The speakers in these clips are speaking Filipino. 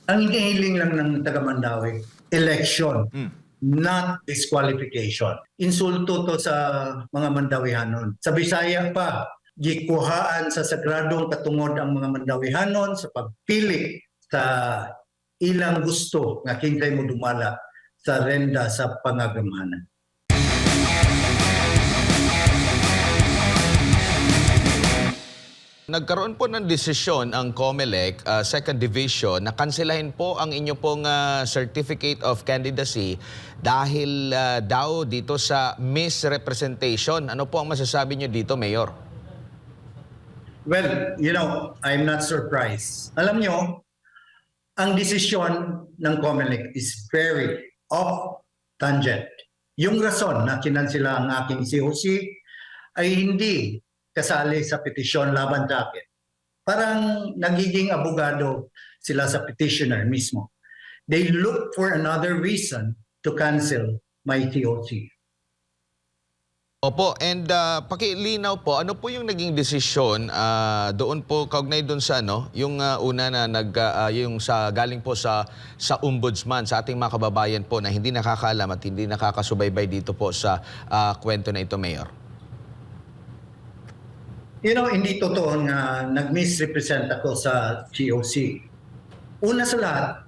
Ang hinihiling lang ng taga Mandawi, election, Mm. not disqualification. Insulto to sa mga Mandawihanon. Sa Bisaya pa, gikuhaan sa sagradong katungod ang mga Mandawihanon sa pagpili sa ilang gusto nga kinsay mo dumala sa renda sa pangagamanan. Nagkaroon po ng desisyon ang COMELEC, Second Division, na kanselahin po ang inyo pong Certificate of Candidacy dahil daw dito sa misrepresentation. Ano po ang masasabi nyo dito, Mayor? Well, I'm not surprised. Alam nyo, ang desisyon ng COMELEC is very off-tangent. Yung rason na kinansela ang aking COC ay hindi kasali sa petisyon laban sa akin. Parang nagiging abogado sila sa petitioner mismo. They look for another reason to cancel my COC. Opo, and pakilinaw po, ano po yung naging desisyon doon po kaugnay doon sa yung una na yung sa galing po sa ombudsman sa ating mga kababayan po na hindi nakakaalam at hindi nakakasubaybay dito po sa kwento na ito, Mayor? Hindi totoo nga nag-misrepresent ako sa COC. Una sa lahat,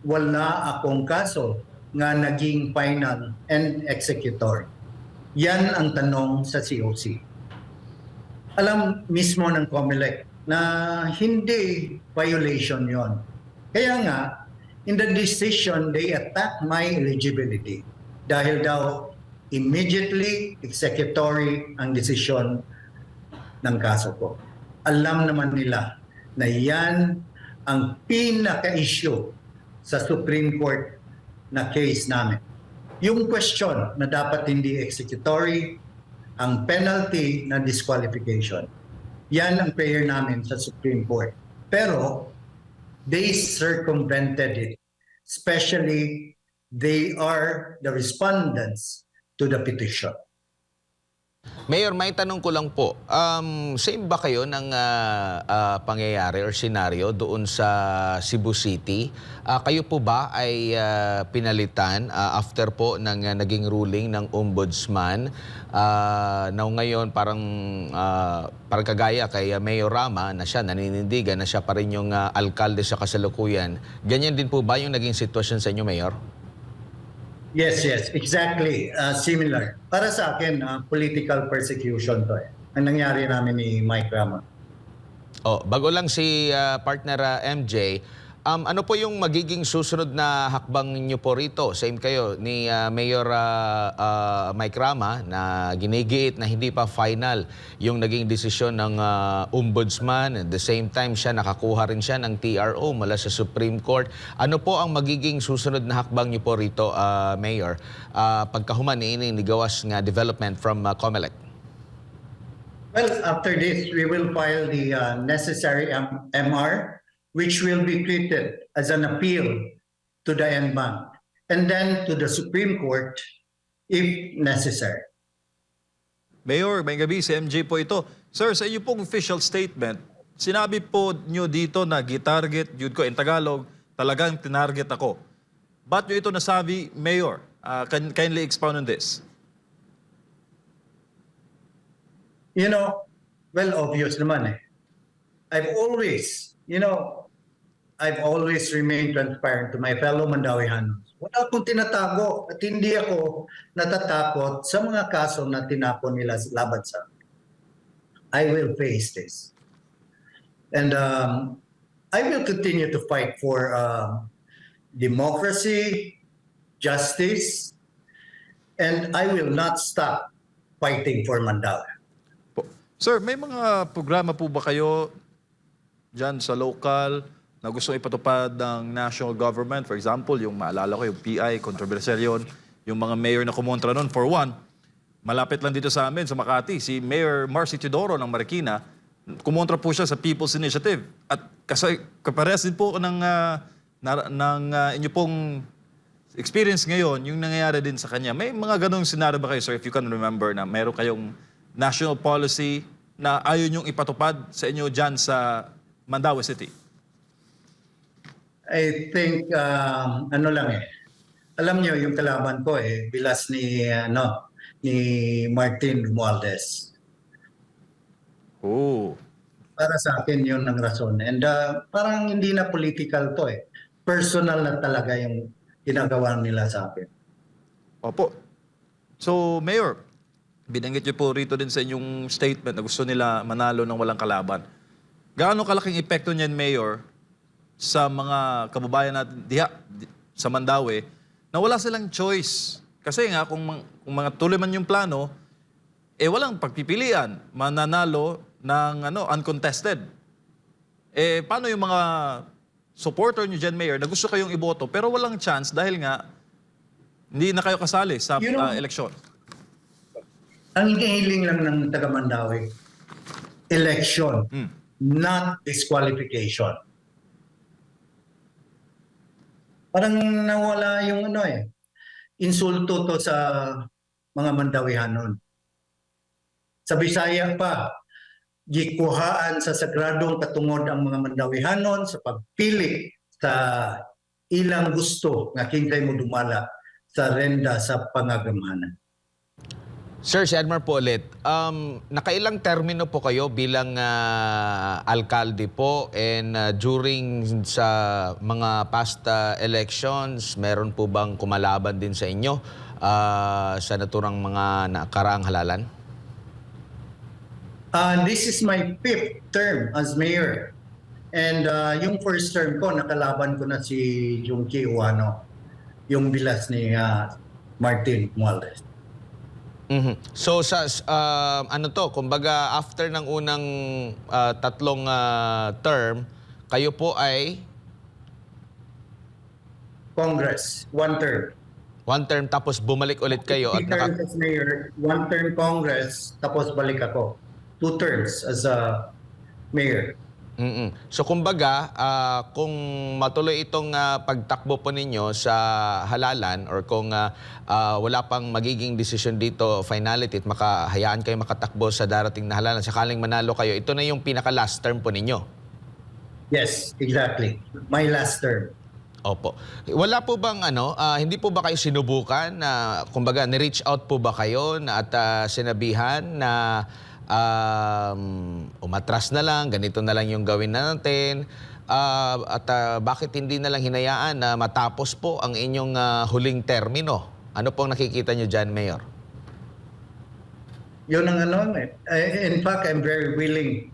wala akong kaso nga naging final and executor. Yan ang tanong sa COC. Alam mismo ng COMELEC na hindi violation yon. Kaya nga, in the decision, they attack my eligibility dahil daw immediately executory ang desisyon ng kaso ko. Alam naman nila na yan ang pinaka-issue sa Supreme Court na case namin. Yung question na dapat hindi executory, ang penalty na disqualification. Yan ang prayer namin sa Supreme Court. Pero they circumvented it. Especially, they are the respondents to the petition. Mayor, may tanong ko lang po. Same ba kayo ng pangyayari or senaryo doon sa Cebu City? Kayo po ba ay pinalitan after po ng naging ruling ng ombudsman na ngayon parang kagaya kay Mayor Rama na siya naninindigan na siya pa rin yung alkalde sa kasalukuyan. Ganyan din po ba yung naging sitwasyon sa inyo, Mayor? Yes, exactly. Similar. Para sa akin, political persecution to ang nangyari namin ni Mike Rama. Bago lang si partner MJ, ano po yung magiging susunod na hakbang niyo po rito? Same kayo ni Mayor Mike Rama na ginigiit na hindi pa final yung naging desisyon ng ombudsman. At the same time, nakakuha rin siya ng TRO mula sa Supreme Court. Ano po ang magiging susunod na hakbang niyo po rito, Mayor, pagkahuman ni gawas nga development from COMELEC? Well, after this, we will file the necessary MR, which will be treated as an appeal to the NBank and then to the Supreme Court if necessary. Mayor, may gabi, si MJ po ito. Sir, sa iyo pong official statement, sinabi po nyo dito na gitarget, yun ko in Tagalog, talagang tinarget ako. Ba't nyo ito nasabi, Mayor? Kindly expound on this. Well, obvious naman I've always remained transparent to my fellow Mandawihanos. Wala akong tinatago at hindi ako natatakot sa mga kaso na tinapon nila laban sa akin. I will face this. And I will continue to fight for democracy, justice, and I will not stop fighting for Mandawi. Sir, may mga programa po ba kayo dyan sa local na gusto ipatupad ng national government? For example, yung maalala ko, yung PI, controversial yun. Yung mga mayor na kumontra nun. For one, malapit lang dito sa amin, sa Makati, si Mayor Marcy Teodoro ng Marikina, kumontra po siya sa People's Initiative. At kasi kaparehas din po ng inyo pong experience ngayon, yung nangyayari din sa kanya. May mga ganong senaryo ba kayo, sir, if you can remember, na meron kayong national policy na ayaw niyong ipatupad sa inyo dyan sa Mandaue City? I think, ano lang eh. Alam niyo yung kalaban ko bilas ni Martin Romualdez. Oh. Para sa akin yun ang rason. And parang hindi na political to eh. Personal na talaga yung ginagawa nila sa akin. Opo. So, Mayor, binanggit niyo po rito din sa inyong statement na gusto nila manalo ng walang kalaban. Gaano kalaking epekto niyan, Mayor, sa mga kababayan natin sa Mandaue na wala silang choice? Kasi nga, kung mga tuloy man yung plano, walang pagpipilian, mananalo ng uncontested. Paano yung mga supporter niyo dyan, Mayor, na gusto kayong iboto pero walang chance dahil nga hindi na kayo kasali sa eleksyon? Ang hinihiling lang ng taga Mandaue, election, not disqualification. Parang nawala yung insulto to sa mga Mandawihanon. Sa Bisaya pa, gikuhaan sa sagradong katungod ang mga Mandawihanon sa pagpili sa ilang gusto nga kinkay mo dumala sa renda sa pangagamanan. Sir, si Edmar po ulit. Nakailang termino po kayo bilang alkalde po and during sa mga past elections, meron po bang kumalaban din sa inyo sa naturang mga nakaraang halalan? This is my 5th term as mayor. And yung first term ko, nakalaban ko na si Junkie Uwano, yung bilas ni Martin Romualdez. So sa kumbaga after ng unang tatlong term, kayo po ay Congress, 1 term. one term tapos bumalik ulit kayo at 3 terms as mayor, 1 term Congress, tapos balik ako. 2 terms as a mayor. So kumbaga, kung matuloy itong pagtakbo po ninyo sa halalan or kung wala pang magiging desisyon dito, finality, at makahayaan kayo makatakbo sa darating na halalan, sakaling manalo kayo, ito na yung pinaka-last term po ninyo? Yes, exactly. My last term. Opo. Wala po bang hindi po ba kayo sinubukan na kumbaga ni-reach out po ba kayo at sinabihan na umatras na lang, ganito na lang yung gawin natin bakit hindi na lang hinayaan na matapos po ang inyong huling termino? Ano pong nakikita nyo dyan, Mayor? Yun ang in fact, I'm very willing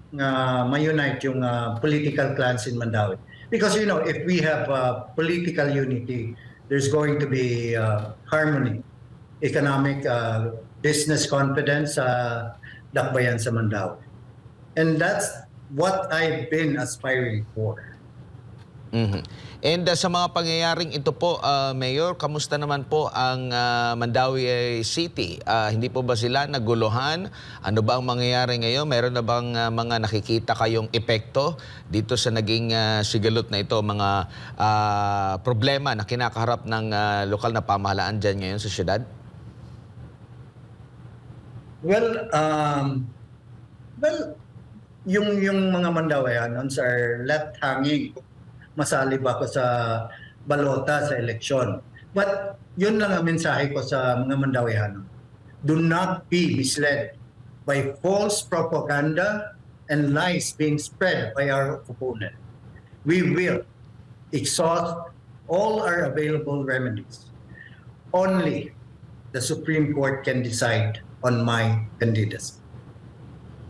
ma-unite yung political clans in Mandaue. Because if we have political unity, there's going to be harmony, economic, business confidence, dakbayan sa Mandaue. And that's what I've been aspiring for. And sa mga pangyayaring ito po, Mayor, kamusta naman po ang Mandaue City? Hindi po ba sila naguluhan? Ano ba ang mangyayari ngayon? Meron na bang mga nakikita kayong epekto dito sa naging sigalot na ito, mga problema na kinakaharap ng lokal na pamahalaan dyan ngayon sa syudad? Well, yung mga Mandawianons are left hanging. Masali ba ako sa balota sa eleksyon? But yun lang ang mensahe ko sa mga Mandawianon. Do not be misled by false propaganda and lies being spread by our opponent. We will exhaust all our available remedies. Only the Supreme Court can decide on my candidacy.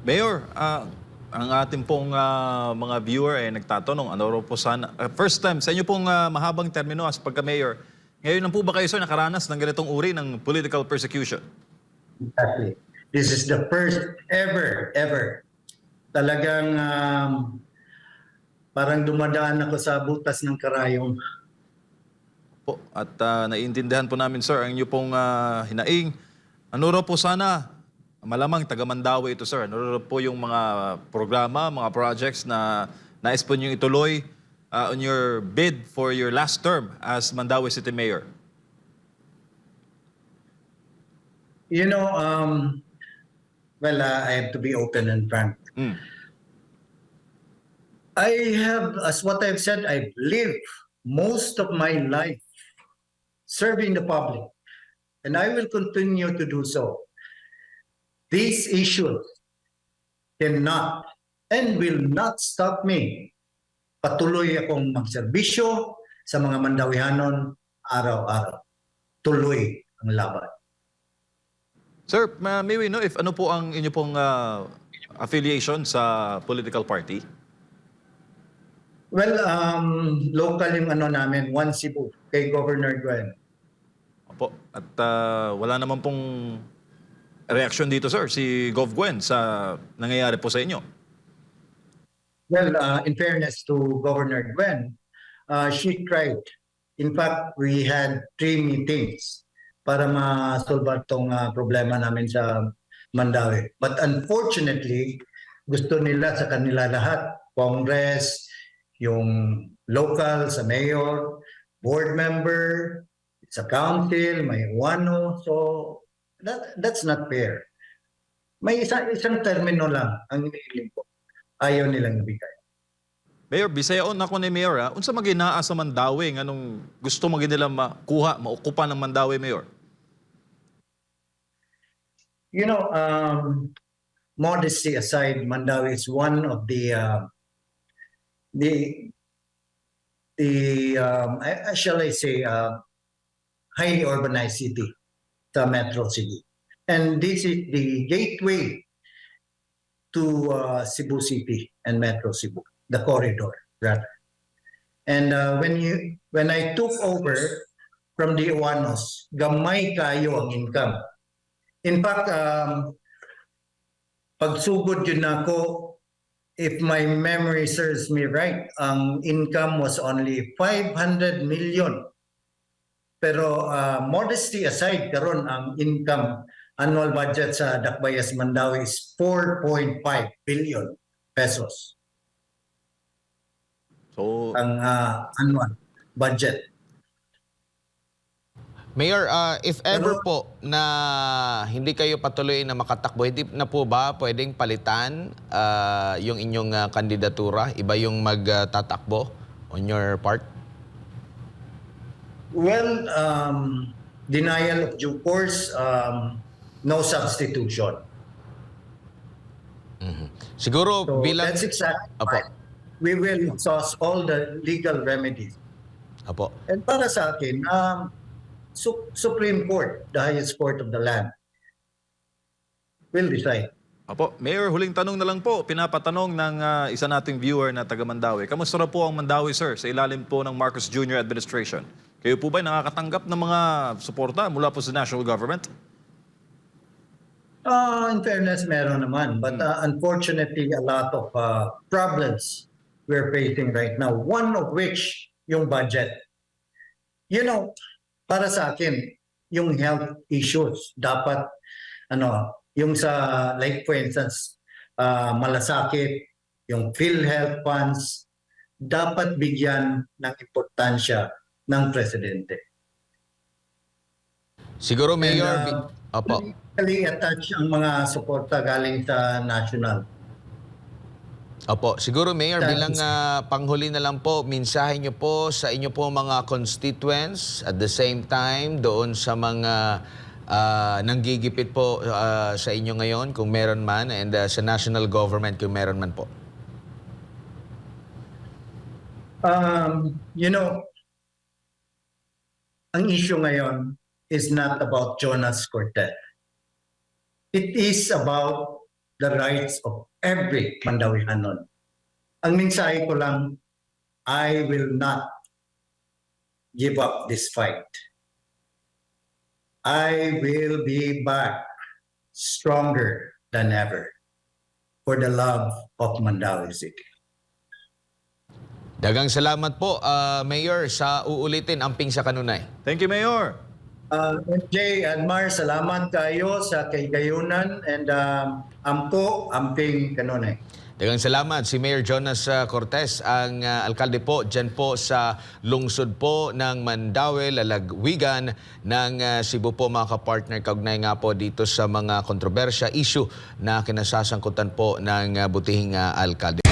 Mayor, ang ating pong mga viewer ay nagtatanong, ano raw po sana, first time sa inyo pong mahabang termino as pagka-mayor, ngayon lang po ba kayo, sir, nakaranas ng ganitong uri ng political persecution? Exactly. This is the first ever. Talagang parang dumadaan ako sa butas ng karayom. Po, at naiintindihan po namin, sir, ang inyo pong hinaing. Ano raw po sana, malamang taga Mandaue ito, sir, ano raw po yung mga programa, mga projects na nais po nyo ituloy on your bid for your last term as Mandaue City Mayor? You know, well, I have to be open and frank. I have, as what I've said, I've lived most of my life serving the public, and I will continue to do so. These issues cannot and will not stop me. Patuloy akong magserbisyo sa mga Mandawihanon araw-araw. Tuloy ang laban. Sir, may we know if ano po ang inyo pong affiliation sa political party? Well, local yung ano namin, One Cebu, kay Governor Gwen. Opo. At wala naman pong reaksyon dito, sir, si Gov Gwen sa nangyayari po sa inyo. Well, in fairness to Governor Gwen, she tried. In fact, we had 3 meetings para ma-solve itong problema namin sa Mandawi. But unfortunately, gusto nila sa kanila lahat, Congress, yung local, sa mayor, board member, sa council, may wano. So, that's not fair. May isang termino lang ang iniiling ko. Ayaw nilang ibigay. Mayor, bisayaon ako ni Mayor, unsa maginaa sa Mandawi nganong gusto magin nila makuha, maukupa ng Mandawi, Mayor? You know, modesty aside, Mandawi is one of the shall I say, highly urbanized city, the metro city. And this is the gateway to Cebu City and Metro Cebu, the corridor, rather. And when I took over from the Iwanos, gamay kayo ang income. In fact, pagsugod yun ako, if my memory serves me right, ang income was only 500 million. Pero modesty aside, karon ang income, annual budget sa Dakbayas Mandawi is 4.5 billion pesos. So, Ang annual budget. Mayor, if ever po na hindi kayo patuloy na makatakbo, hindi na po ba pwedeng palitan yung inyong kandidatura? Iba yung magtatakbo on your part? Well, denial of due course, no substitution. Siguro So bilang... that's exactly Apo. right. We will exhaust all the legal remedies. Apo. And para sa akin, Supreme Court, the highest court of the land, will decide. Apo, Mayor, huling tanong na lang po. Pinapatanong ng isa nating viewer na taga Mandawi. Kamusta na po ang Mandawi, sir, sa ilalim po ng Marcos Jr. administration? Kayo po ba nakakatanggap ng mga suporta mula po sa national government? In fairness, meron naman. But unfortunately, a lot of problems we're facing right now. One of which, yung budget. You know, para sa akin, yung health issues, dapat, yung sa, like for instance, malasakit, yung PhilHealth funds, dapat bigyan ng importansya ng presidente. Siguro, Mayor... And, Apo. politically attached ang mga suporta galing sa national. Opo, siguro Mayor, That bilang is- panghuli na lang po, mensahe nyo po sa inyo po mga constituents at the same time doon sa mga nanggigipit po sa inyo ngayon kung meron man and sa national government kung meron man po. You know, ang issue ngayon is not about Jonas Cortez. It is about the rights of every Mandawihanon. Ang mensahe ko lang, I will not give up this fight. I will be back stronger than ever for the love of Mandawi City. Dagang salamat po, Mayor, sa uulitin amping sa kanunay. Thank you, Mayor. MJ and Mar, salamat kayo sa kaigayunan and ampo, amping kanunay. Dagang salamat si Mayor Jonas Cortez, ang alkalde po dyan po sa lungsod po ng Mandawi, Lalagwigan ng Cebu po, mga kapartner. Kaugnay nga po dito sa mga kontrobersya, issue na kinasasangkutan po ng butihing alkalde.